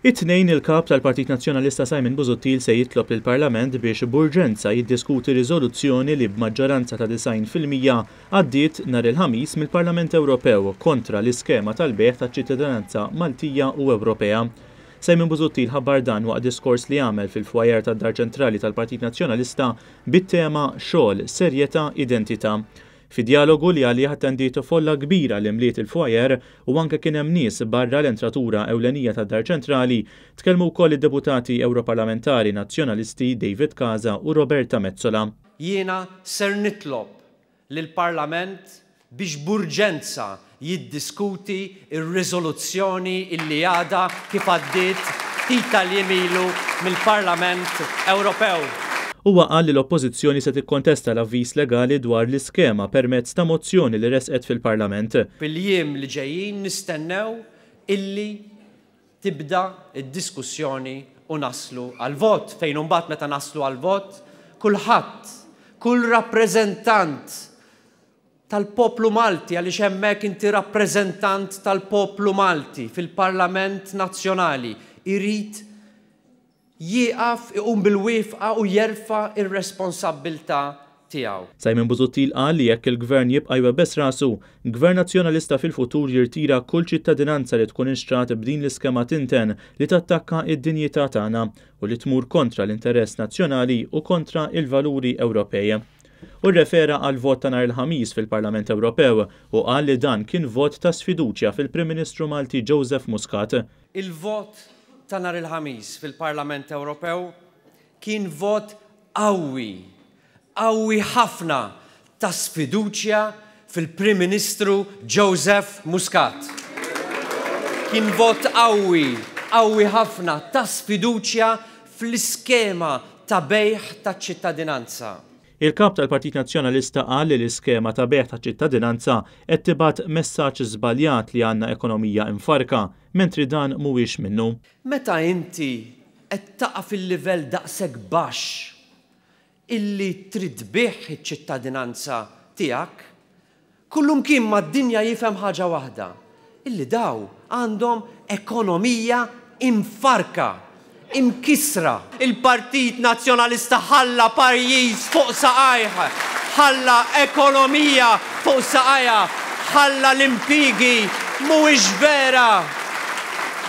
It-tnejn il-kap tal-Partit Nazzjonalista Simon Busuttil se jitlob lill-Parlament biex b'urġenza jiddiskuti riżoluzzjoni li b'maġġoranza ta' 90% għaddiet nhar il-ħamis mill-Parlament Ewropew kontra l-iskema tal-bejgħ taċ-ċittadinanza Maltija u Ewropea. Simon Busuttil ħabbar dan waqt diskors li għamel fil-fwajer tad-Dar Ċentrali tal-Partit Nazzjonalista bit-tema xogħol, serjetà, identità. Fi dialogu li għalih attenditu folla kbira li mliet il-fwajer u anke kien hemm nies barra l-entratura ewlenija tad-Dar Ċentrali tkellmu wkoll id-deputati Ewroparlamentari Nazzjonalisti David Casa u Roberta Mezzola. Jiena ser nitlob lill-Parlament biex b'urġenza jiddiskuti ir-riżoluzzjoni illi għadha kif għaddiet ftit tal-jiem mill-Parlament Ewropew. Huwa qal li l-Oppożizzjoni se tikkontesta l-avviż legali dwar l-iskema permezz ta' mozzjoni li resqet fil-Parlament. Fil-jiem li ġejjin nistennew illi tibda id-diskussjoni u naslu għal-vot. Fejn imbagħad meta naslu għal-vot, kulħadd, kull rappreżentant tal-poplu Malti għaliex hemmhekk inti rappreżentant tal-poplu Malti fil-Parlament Nazzjonali irid jieqaf iqum bil-wifqa u jerfa' ir-responsabbiltà tiegħu. Simon Busuttil qal li jekk il-Gvern jibqa' jwebbes rasu, Gvern Nazzjonalista fil-futur jirtira kull ċittadinanza li tkun inxtrat b'din l-iskema tinten li tattakka id-dinjità tagħna u li tmur kontra l-interess nazzjonali u kontra il-valuri Ewropej. U rrefera għal vot ta' nhar il-ħamis fil-Parlament Ewropew u qal li dan kien vot ta' sfiduċja fil-Prim Ministru Malti Joseph Muscat. Il-vot ta' nhar il-ħamis fil-Parlament Ewropew kien vot qawwi ħafna ta' sfiduċja fil-Prim Ministru Joseph Muscat. Kien vot qawwi ħafna ta' sfiduċja fl-iskema ta' bejgħ taċ-ċittadinanza. Il-kap tal-Partit Nazzjonalista qal li l-iskema ta' bejgħ taċ-ċittadinanza qed tibgħat messaġġ żbaljat li għandna ekonomija infarka, mentri dan mhuwiex minnu. Meta inti qed taqa' fil-livell daqshekk baxx illi trid tbieħ iċ-ċittadinanza tiegħek, kullum kien mad-dinja jifhem ħaġa waħda, illi daw għandhom ekonomija infarka. Imkisra. Il-Partit Nazzjonalista ħalla pajjiż fuq saqajh, ħalla ekonomija fuq saqajha, ħalla l-impigi mhuwiex vera.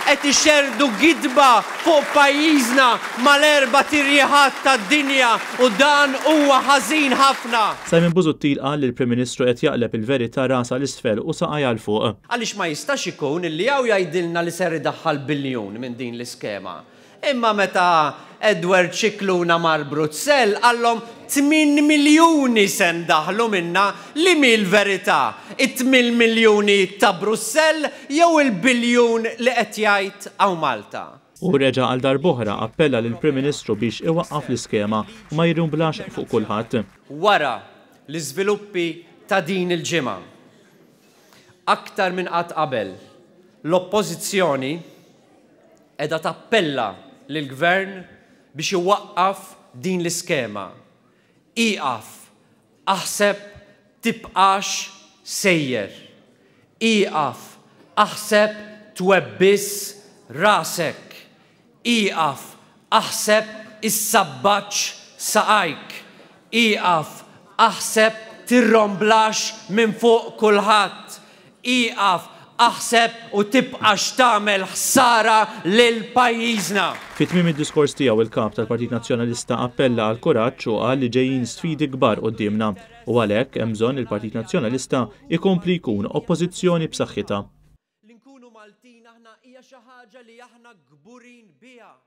Qed ixerdu gidba fuq pajjiżna mal-erba' tirjieħat tad-dinja u dan huwa ħażin ħafna. Simon Busuttil qal li l-Prim Ministru qed jaqleb il-verità rasa l-isfel u saqajha l fuq. Għaliex ma jistax ikun illi hawn jgħidilna li ser idaħħal biljun minn din l-iskema. Imma meta Edward Cicluna mar Brussell għallhom 8 miljuni se ndaħlu minna li mill-verità, 8 miljuni ta' Brussell jew il-biljun li qed jgħid hawn Malta. U reġa' għal darb'oħra appella lill-Prim Ministru biex iwaqqaf l-iskema u ma jirrumblax fuq kulħadd. Wara l-iżviluppi ta' din il-ġimgħa, aktar minn qatt qabel, l-Oppożizzjoni qiegħda tappella lill-Gvern biex iwaqqaf din l-iskema. Iqaf, aħseb tibqax sejjer. Iqaf, aħseb twebbis rasek. Iqaf, aħseb issabbaċ saqajk. Iqaf, aħseb tirromblax minn fuq kulħadd. Iqaf, aħseb u tibqax tagħmel ħsara lil pajjiżna. Fit-tmiem id-diskors tiegħu il-kap tal-Partit Nazzjonalista appella għal kuraġġ u qal li ġejjin sfidi kbar qudiemna u għalhekk hemm bżonn il-Partit Nazzjonalista ikompli jkun oppożizzjoni b'saħħitha. Li nkunu Maltin aħna hija xi ħaġa li aħna kburin biha.